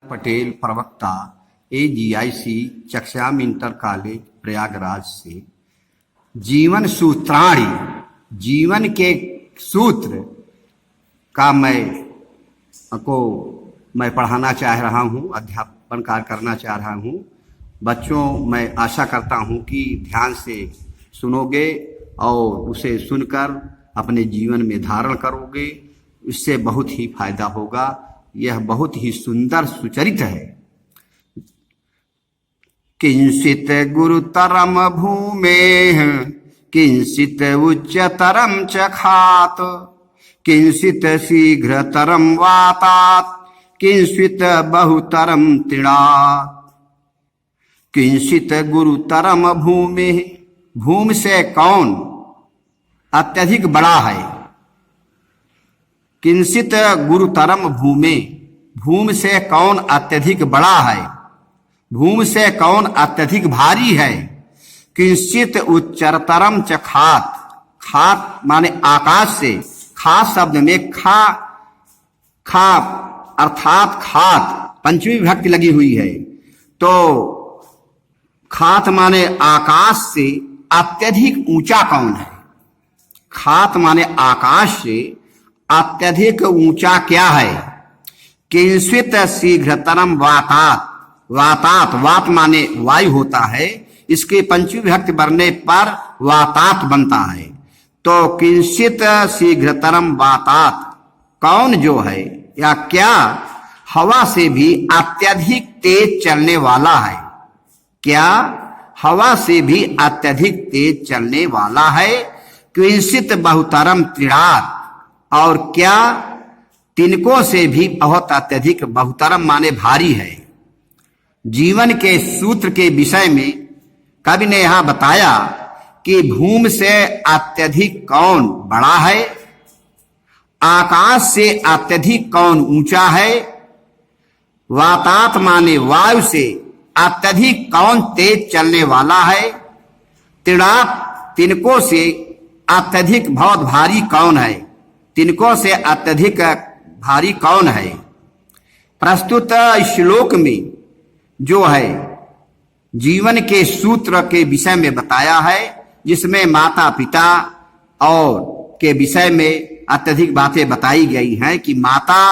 पटेल प्रवक्ता AGIC चक्षाम inter college Prayagraj से जीवन सूत्राणी जीवन के सूत्र का मैं पढ़ाना चाह रहा हूँ, अध्यापन कार्य करना चाह रहा हूँ। बच्चों, मैं आशा करता हूँ कि ध्यान से सुनोगे और उसे सुनकर अपने जीवन में धारण करोगे, इससे बहुत ही फायदा होगा। यह बहुत ही सुंदर सुचरित है। किंचित गुरुतरम भूमेः किंचित उच्चतरम चखात किंचित शीघ्रतरम वातात किंचित बहुतरम तृणात्। किंचित गुरुतरम भूमेः, भूमि से कौन अत्यधिक बड़ा है। किंचित गुरुतरम भूमि, भूमि से कौन अत्यधिक बड़ा है, भूमि से कौन अत्यधिक भारी है। किंचित उच्चतरम च खात, खात माने आकाश से, खात शब्द में खा अर्थात खात पंचमी विभक्ति लगी हुई है, तो खात माने आकाश से अत्यधिक ऊंचा कौन है। खात माने आकाश से अत्यधिक ऊंचा क्या है। किंचित शीघ्रतरम वातात, वातात वात माने वायु होता है, इसके पंचमी विभक्ति बनने पर वातात बनता है। तो किंचित शीघ्रतरम वातात, कौन जो है या क्या हवा से भी अत्यधिक तेज चलने वाला है। क्या हवा से भी अत्यधिक तेज चलने वाला है। किंचित बहुतरम तृणात्, और क्या तिनकों से भी बहुत अत्यधिक, बहुतरम माने भारी है। जीवन के सूत्र के विषय में कवि ने यहां बताया कि भूमि से अत्यधिक कौन बड़ा है, आकाश से अत्यधिक कौन ऊंचा है, वातात माने वायु से अत्यधिक कौन तेज चलने वाला है, तृणात् तिनकों से अत्यधिक बहुत भारी कौन है, तिनकों से अत्यधिक भारी कौन है। प्रस्तुत श्लोक में जो है जीवन के सूत्र के विषय में बताया है, जिसमें माता पिता और के विषय में अत्यधिक बातें बताई गई हैं कि माता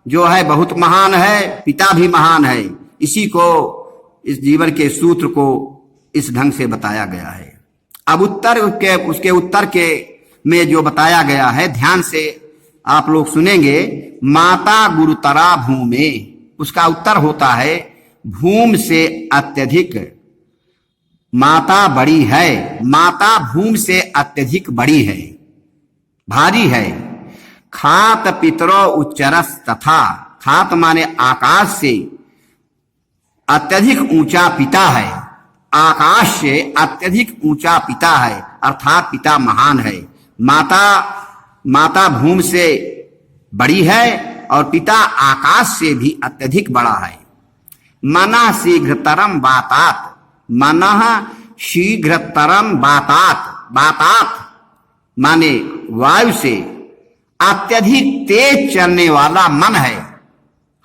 जो है बहुत महान है, पिता भी महान है। इसी को, इस जीवन के सूत्र को इस ढंग से बताया गया है। अब उसके उत्तर के में जो बताया गया है, ध्यान से आप लोग सुनेंगे। माता गुरुतरा भूमि, उसका उत्तर होता है भूमि से अत्यधिक माता बड़ी है, माता भूमि से अत्यधिक बड़ी है, भारी है। खात पितरो उच्चरस तथा, खात माने आकाश से अत्यधिक ऊंचा पिता है, आकाश से अत्यधिक ऊंचा पिता है, अर्थात पिता महान है। माता भूमि से बड़ी है और पिता आकाश से भी अत्यधिक बड़ा है। मनः शीघ्रतरम वातात, मनः शीघ्रतरम वातात, वातात माने वायु से अत्यधिक तेज चलने वाला मन है।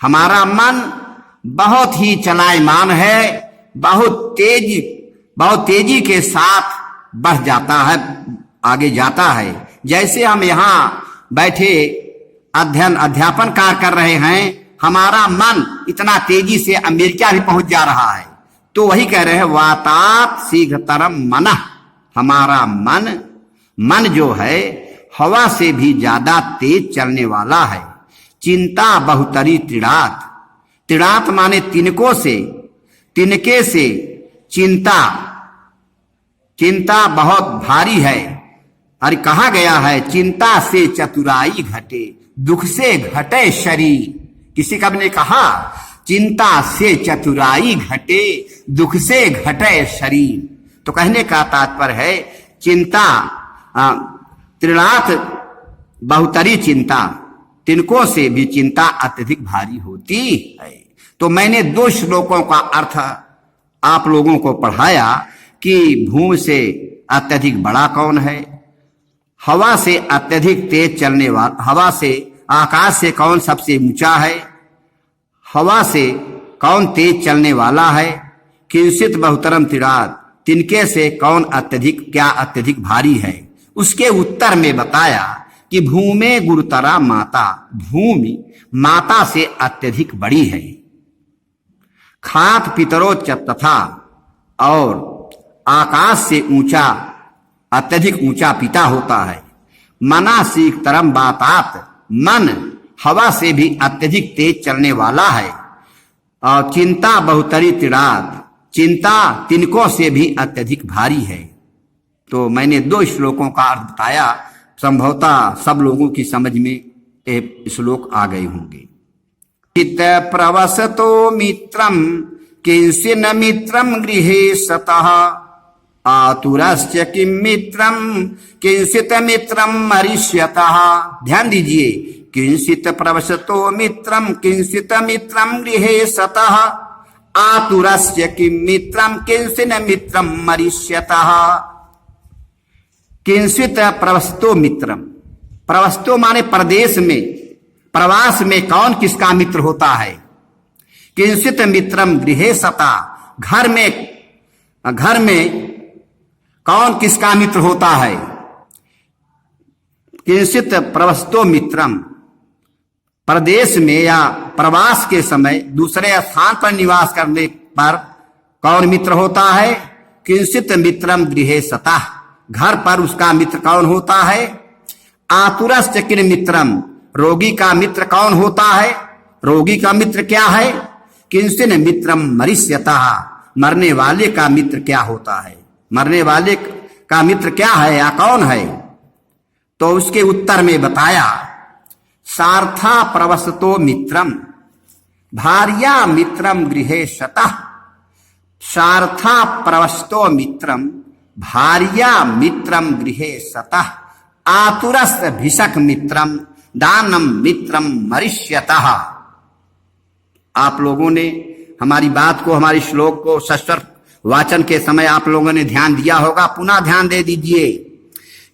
हमारा मन बहुत ही चलायमान है, बहुत तेजी के साथ बढ़ जाता है, आगे जाता है। जैसे हम यहाँ बैठे अध्यापन कार्य कर रहे हैं, हमारा मन इतना तेजी से अमेरिका भी पहुंच जा रहा है, तो वही कह रहे हैं वातात शीघ्रतरम मनः, हमारा मन जो है हवा से भी ज्यादा तेज चलने वाला है। चिंता बहुतरी तृणात्, तृणात् माने तिनकों से, तिनके से चिंता बहुत भारी है। और कहा गया है चिंता से चतुराई घटे, दुख से घटे शरीर। किसी कवि ने कहा चिंता से चतुराई घटे, दुख से घटे शरीर। तो कहने का तात्पर्य है चिंता तृणात् बहुतरी चिंता, तिनकों से भी चिंता अत्यधिक भारी होती है। तो मैंने 2 श्लोकों का अर्थ आप लोगों को पढ़ाया कि भूमि से अत्यधिक बड़ा कौन है, हवा से अत्यधिक तेज चलने वाला, हवा से आकाश से कौन सबसे ऊंचा है, हवा से कौन तेज चलने वाला है? किंचित बहुतरम तिराद, तिनके से कौन अत्यधिक भारी है? उसके उत्तर में बताया कि भूमे गुरुतरा माता, भूमि माता से अत्यधिक बड़ी है। खात पितरो च तथा, और आकाश से ऊंचा अत्यधिक ऊंचा पिता होता है। मना सीख तरम बातात, मन हवा से भी अत्यधिक तेज चलने वाला है। और चिंता बहुतरी तिराद, चिंता तिनकों से भी अत्यधिक भारी है। तो मैंने 2 श्लोकों का अर्थ बताया, संभवतः सब लोगों की समझ में ये श्लोक आ गए होंगे। चित प्रवसतो मित्रम किंचिन मित्रम गृहे सतः, आतुरस्य किम मित्रम किंचित मित्रम मरिष्यतः। ध्यान दीजिए, किंचित प्रवसतो मित्रम किंचित मित्रम गृहे सतः, आतुरस्य किम मित्रम किंचिन मित्रम मरिष्यतः। किंचित प्रवसतो मित्रम, प्रवसतो माने प्रदेश में, प्रवास में कौन किसका मित्र होता है? किंचित मित्रम गृहे सता, घर में कौन किसका मित्र होता है? किंचित प्रवसतो मित्रम, प्रदेश में या प्रवास के समय दूसरे स्थान पर निवास करने पर कौन मित्र होता है? किंचित मित्रम गृहे सता, घर पर उसका मित्र कौन होता है? आतुरस्य किन मित्रम, रोगी का मित्र कौन होता है? रोगी का मित्र क्या है? किंचिन मित्रम मरिष्यतः, मरने वाले का मित्र क्या होता है? मरने वाले का मित्र क्या है या कौन है? तो उसके उत्तर में बताया, सार्था प्रवसतो मित्रम भार्या मित्रम गृहे शतः, सार्था प्रवसतो मित्रम भार्या मित्रम गृहे सतः, आतुरस्त भिषक मित्रम दानम मित्रम मरिष्यतः। आप लोगों ने हमारी बात को, हमारी श्लोक को सस्वर वाचन के समय आप लोगों ने ध्यान दिया होगा, पुनः ध्यान दे दीजिए।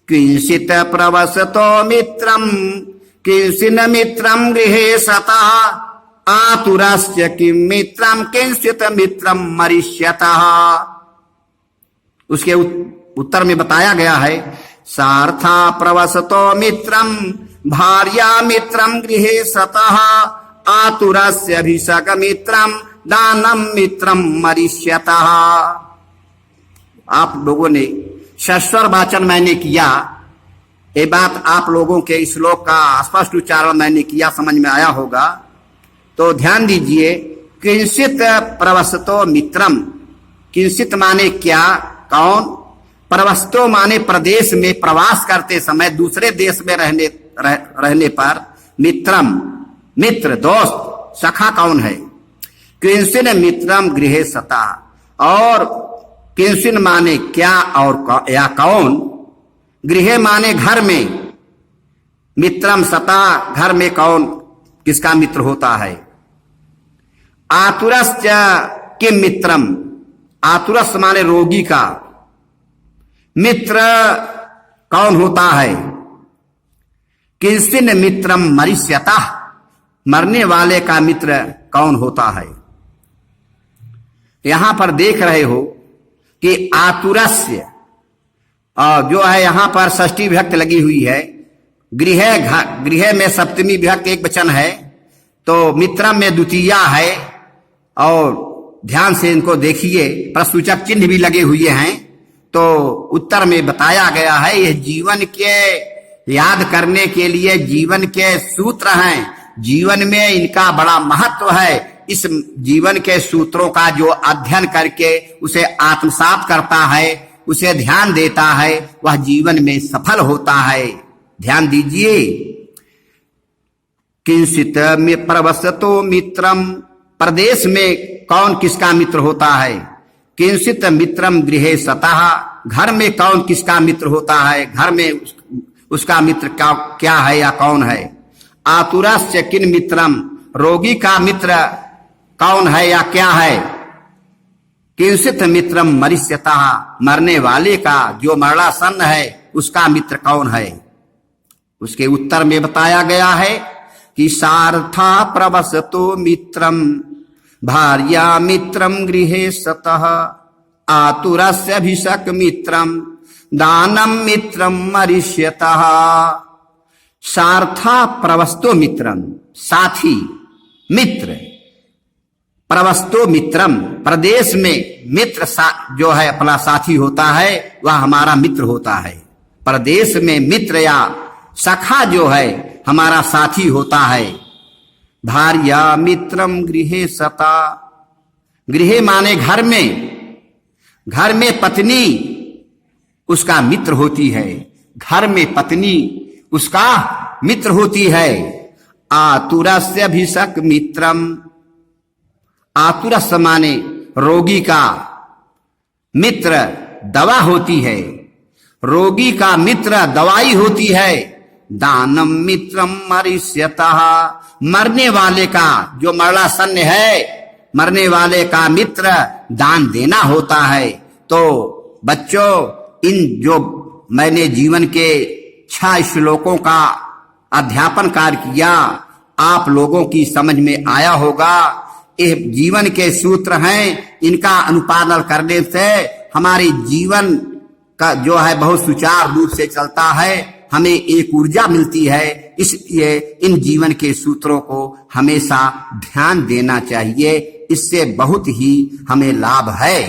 किंचित प्रवसतो मित्रम किंचिन मित्रम गृहे सतः, आतुरस्य किम मित्रम किंचित मित्रम मरिष्यतः। उसके उत्तर में बताया गया है, सार्था प्रवसतो मित्रम भार्या मित्रम गृहे सतः, आतुरस्य भिषक मित्रम दानम मित्रम मरिष्यतः। आप लोगों ने सस्वर वाचन मैंने किया, ये बात आप लोगों के इस श्लोक का स्पष्ट उच्चारण मैंने किया, समझ में आया होगा। तो ध्यान दीजिए, किंचित प्रवसतो मित्रम, किंचित माने क्या, कौन? प्रवसतो माने प्रदेश में प्रवास करते समय, दूसरे देश में रहने पर, मित्रम मित्र दोस्त सखा कौन है? किंचिन मित्रम गृहे सता, और किंचिन माने क्या और या कौन, गृहे माने घर में, मित्रम सता घर में कौन किसका मित्र होता है? आतुरस्य किम मित्रम, आतुरस माने रोगी का मित्र कौन होता है? किंचिन मित्रम मरिष्यतः, मरने वाले का मित्र कौन होता है? यहां पर देख रहे हो कि आतुरस्य जो है यहां पर षष्ठी विभक्ति लगी हुई है, गृह में सप्तमी विभक्ति एक वचन है, तो मित्रम में द्वितीया है। और ध्यान से इनको देखिए, प्रश्नसूचक चिन्ह भी लगे हुए हैं। तो उत्तर में बताया गया है, यह जीवन के याद करने के लिए जीवन के सूत्र हैं, जीवन में इनका बड़ा महत्व है। इस जीवन के सूत्रों का जो अध्ययन करके उसे आत्मसात करता है, उसे ध्यान देता है, वह जीवन में सफल होता है। ध्यान दीजिए, किंचित में प्रवसतो मित्रम, प्रदेश में कौन किसका मित्र होता है? किंचित मित्रम गृहे सतः, घर में कौन किसका मित्र होता है? घर में उसका मित्र क्या है या कौन है? आतुरस्य किन मित्रम, रोगी का मित्र कौन है या क्या है? किंचित मित्रम मरिष्यतः, मरने वाले का जो मरणासन्न है उसका मित्र कौन है? उसके उत्तर में बताया गया है, कि सार्था प्रवसतो मित्रम भार्या मित्रम गृहे सतः आतुरस्यभिषक मित्रम दानम मित्रम मरिष्यतः। सार्था प्रवस्तो मित्रम, साथी, मित्र। प्रवस्तो मित्रम, प्रदेश में मित्र जो है अपना साथी होता है, वह हमारा मित्र होता है। प्रदेश में मित्र या सखा जो है हमारा साथी होता है। भार्या मित्रम गृहे सता, गृहे माने घर में, घर में पत्नी उसका मित्र होती है, घर में पत्नी उसका मित्र होती है। आतुरस्यभिषक मित्रम, आतुरस माने रोगी का मित्र दवा होती है, रोगी का मित्र दवाई होती है। दानम मित्रम मरिष्यतः, मरने वाले का जो मरणासन्न है, मरने वाले का मित्र दान देना होता है। तो बच्चों, इन जो मैंने जीवन के 6 श्लोकों का अध्यापन कार्य किया, आप लोगों की समझ में आया होगा। ये जीवन के सूत्र हैं, इनका अनुपालन करने से हमारे जीवन का जो है बहुत सुचारू रूप से चलता है, हमें एक ऊर्जा मिलती है। इसलिए इन जीवन के सूत्रों को हमेशा ध्यान देना चाहिए, इससे बहुत ही हमें लाभ है।